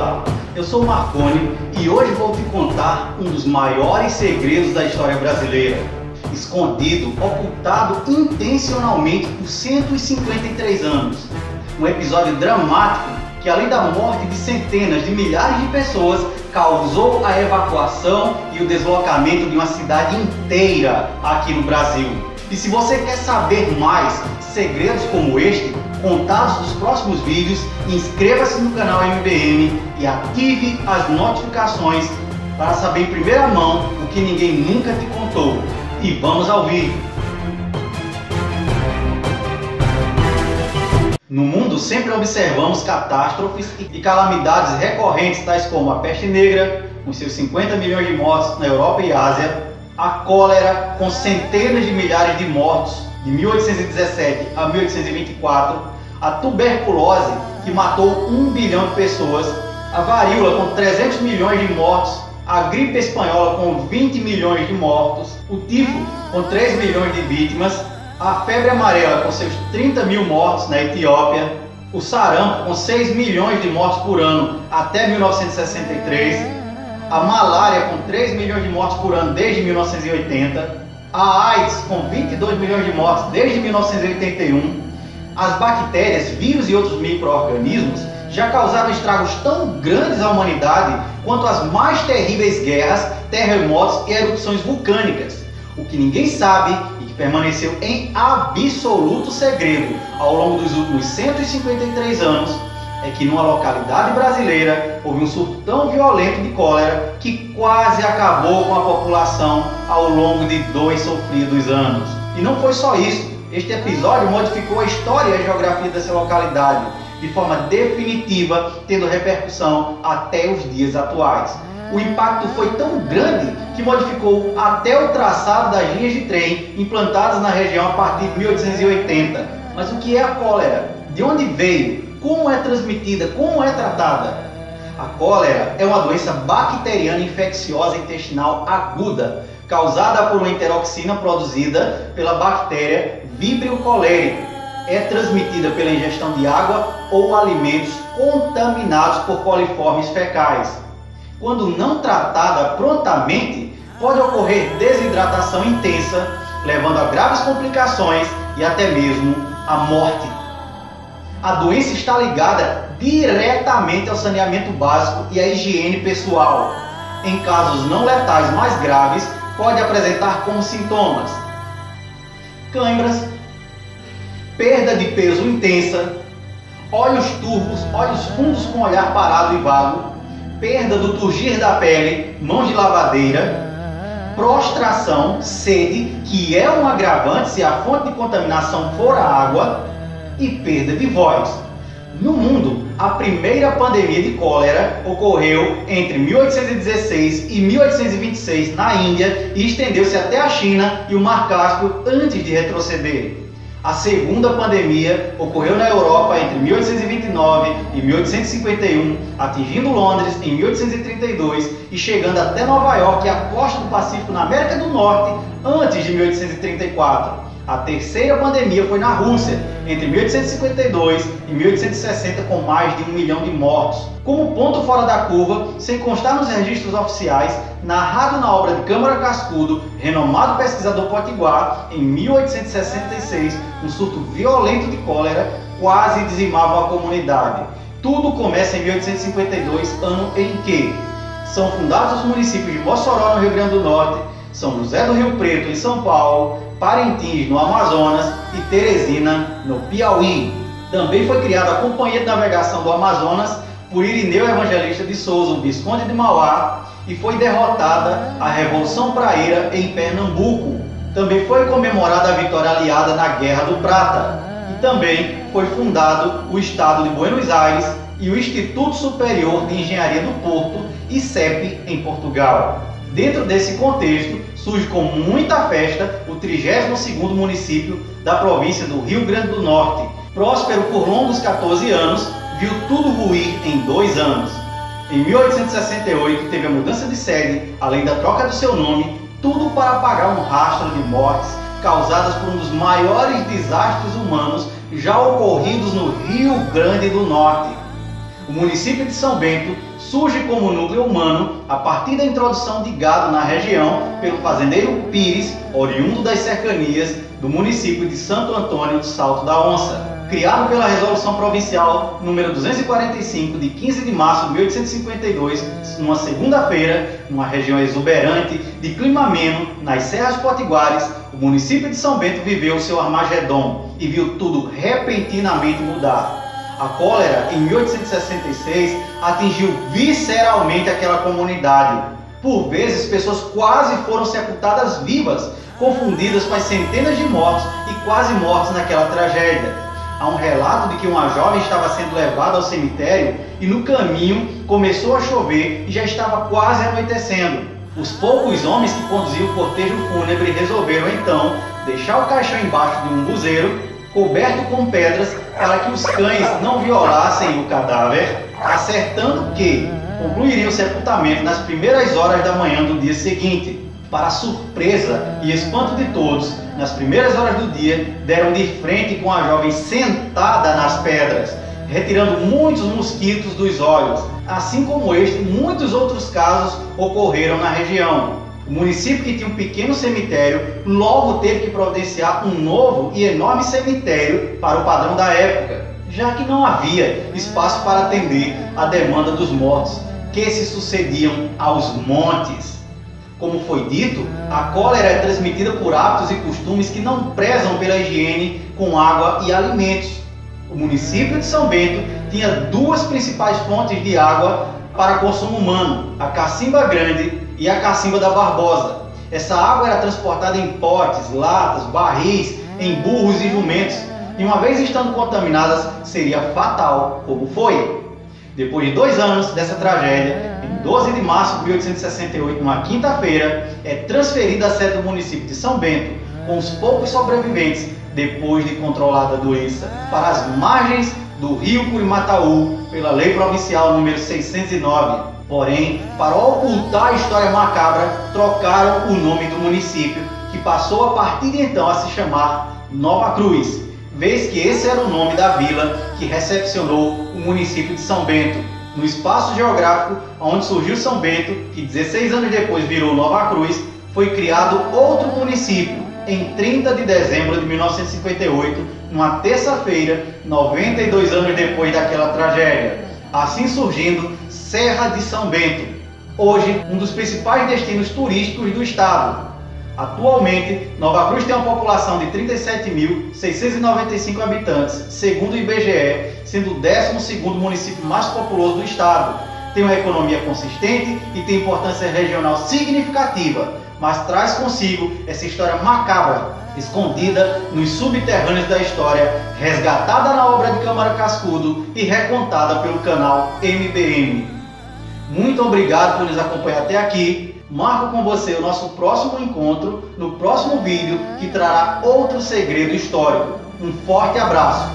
Olá, eu sou o Marconi e hoje vou te contar um dos maiores segredos da história brasileira, escondido, ocultado intencionalmente por 153 anos. Um episódio dramático que, além da morte de centenas de milhares de pessoas, causou a evacuação e o deslocamento de uma cidade inteira aqui no Brasil. E se você quer saber mais segredos como este, contados nos próximos vídeos, inscreva-se no canal MBM e ative as notificações para saber em primeira mão o que ninguém nunca te contou. E vamos ao vídeo! No mundo sempre observamos catástrofes e calamidades recorrentes, tais como a peste negra, com seus 50 milhões de mortos na Europa e Ásia, a cólera, com centenas de milhares de mortos de 1817 a 1824, a tuberculose, que matou 1 bilhão de pessoas, a varíola, com 300 milhões de mortos, a gripe espanhola, com 20 milhões de mortos, o tifo, com 3 milhões de vítimas, a febre amarela, com seus 30 mil mortos na Etiópia, o sarampo, com 6 milhões de mortos por ano até 1963, a malária, com 3 milhões de mortes por ano desde 1980, a AIDS, com 22 milhões de mortes desde 1981, as bactérias, vírus e outros micro-organismos já causaram estragos tão grandes à humanidade quanto as mais terríveis guerras, terremotos e erupções vulcânicas. O que ninguém sabe e que permaneceu em absoluto segredo ao longo dos últimos 153 anos é que numa localidade brasileira houve um surto tão violento de cólera que quase acabou com a população ao longo de 2 sofridos anos. E não foi só isso, este episódio modificou a história e a geografia dessa localidade de forma definitiva, tendo repercussão até os dias atuais. O impacto foi tão grande que modificou até o traçado das linhas de trem implantadas na região a partir de 1880. Mas o que é a cólera? De onde veio? Como é transmitida? Como é tratada? A cólera é uma doença bacteriana infecciosa intestinal aguda, causada por uma enteroxina produzida pela bactéria Vibrio cholerico. É transmitida pela ingestão de água ou alimentos contaminados por coliformes fecais. Quando não tratada prontamente, pode ocorrer desidratação intensa, levando a graves complicações e até mesmo a morte. A doença está ligada diretamente ao saneamento básico e à higiene pessoal. Em casos não letais mais graves, pode apresentar como sintomas câimbras, perda de peso intensa, olhos turvos, olhos fundos com olhar parado e vago, perda do turgir da pele, mãos de lavadeira, prostração, sede, que é um agravante se a fonte de contaminação for a água, e perda de voz. No mundo, a primeira pandemia de cólera ocorreu entre 1816 e 1826 na Índia e estendeu-se até a China e o Mar Cáspio antes de retroceder. A segunda pandemia ocorreu na Europa entre 1829 e 1851, atingindo Londres em 1832 e chegando até Nova York e a costa do Pacífico na América do Norte antes de 1834. A terceira pandemia foi na Rússia, entre 1852 e 1860, com mais de 1 milhão de mortos. Como ponto fora da curva, sem constar nos registros oficiais, narrado na obra de Câmara Cascudo, renomado pesquisador potiguar, em 1866, um surto violento de cólera quase dizimava a comunidade. Tudo começa em 1852, ano em que são fundados os municípios de Mossoró, no Rio Grande do Norte, São José do Rio Preto, em São Paulo, Parintins, no Amazonas, e Teresina, no Piauí. Também foi criada a Companhia de Navegação do Amazonas por Irineu Evangelista de Souza, o Visconde de Mauá, e foi derrotada a Revolução Praeira em Pernambuco. Também foi comemorada a vitória aliada na Guerra do Prata. E também foi fundado o Estado de Buenos Aires e o Instituto Superior de Engenharia do Porto, ICEP, em Portugal. Dentro desse contexto, surge com muita festa o 32º município da província do Rio Grande do Norte. Próspero por longos 14 anos, viu tudo ruir em 2 anos. Em 1868 teve a mudança de sede, além da troca do seu nome, tudo para apagar um rastro de mortes causadas por um dos maiores desastres humanos já ocorridos no Rio Grande do Norte. O município de São Bento surge como núcleo humano a partir da introdução de gado na região pelo fazendeiro Pires, oriundo das cercanias do município de Santo Antônio do Salto da Onça. Criado pela Resolução Provincial número 245 de 15 de março de 1852, numa segunda-feira, numa região exuberante de clima ameno, nas Serras Potiguares, o município de São Bento viveu seu Armagedon e viu tudo repentinamente mudar. A cólera, em 1866, atingiu visceralmente aquela comunidade. Por vezes, pessoas quase foram sepultadas vivas, confundidas com as centenas de mortos e quase mortos naquela tragédia. Há um relato de que uma jovem estava sendo levada ao cemitério e no caminho começou a chover e já estava quase anoitecendo. Os poucos homens que conduziam o cortejo fúnebre resolveram então deixar o caixão embaixo de um buzeiro, coberto com pedras, para que os cães não violassem o cadáver, acertando que concluiriam o sepultamento nas primeiras horas da manhã do dia seguinte. Para surpresa e espanto de todos, nas primeiras horas do dia, deram de frente com a jovem sentada nas pedras, retirando muitos mosquitos dos olhos. Assim como este, muitos outros casos ocorreram na região. O município, que tinha um pequeno cemitério, logo teve que providenciar um novo e enorme cemitério para o padrão da época, já que não havia espaço para atender a demanda dos mortos, que se sucediam aos montes. Como foi dito, a cólera é transmitida por hábitos e costumes que não prezam pela higiene com água e alimentos. O município de São Bento tinha duas principais fontes de água para consumo humano, a Cacimba Grande e a Cacimba da Barbosa. Essa água era transportada em potes, latas, barris, em burros e jumentos, e uma vez estando contaminadas, seria fatal, como foi. Depois de 2 anos dessa tragédia, em 12 de março de 1868, numa quinta-feira, é transferida a sede do município de São Bento, com os poucos sobreviventes, depois de controlada a doença, para as margens do rio Curimataú, pela Lei Provincial número 609. Porém, para ocultar a história macabra, trocaram o nome do município, que passou a partir de então a se chamar Nova Cruz, vez que esse era o nome da vila que recepcionou o município de São Bento. No espaço geográfico onde surgiu São Bento, que 16 anos depois virou Nova Cruz, foi criado outro município, em 30 de dezembro de 1958, numa terça-feira, 92 anos depois daquela tragédia. Assim surgindo Serra de São Bento, hoje um dos principais destinos turísticos do estado. Atualmente, Nova Cruz tem uma população de 37.695 habitantes, segundo o IBGE, sendo o 12º município mais populoso do estado. Tem uma economia consistente e tem importância regional significativa, mas traz consigo essa história macabra, escondida nos subterrâneos da história, resgatada na obra de Câmara Cascudo e recontada pelo canal MBM. Muito obrigado por nos acompanhar até aqui. Marco com você o nosso próximo encontro no próximo vídeo, que trará outro segredo histórico. Um forte abraço!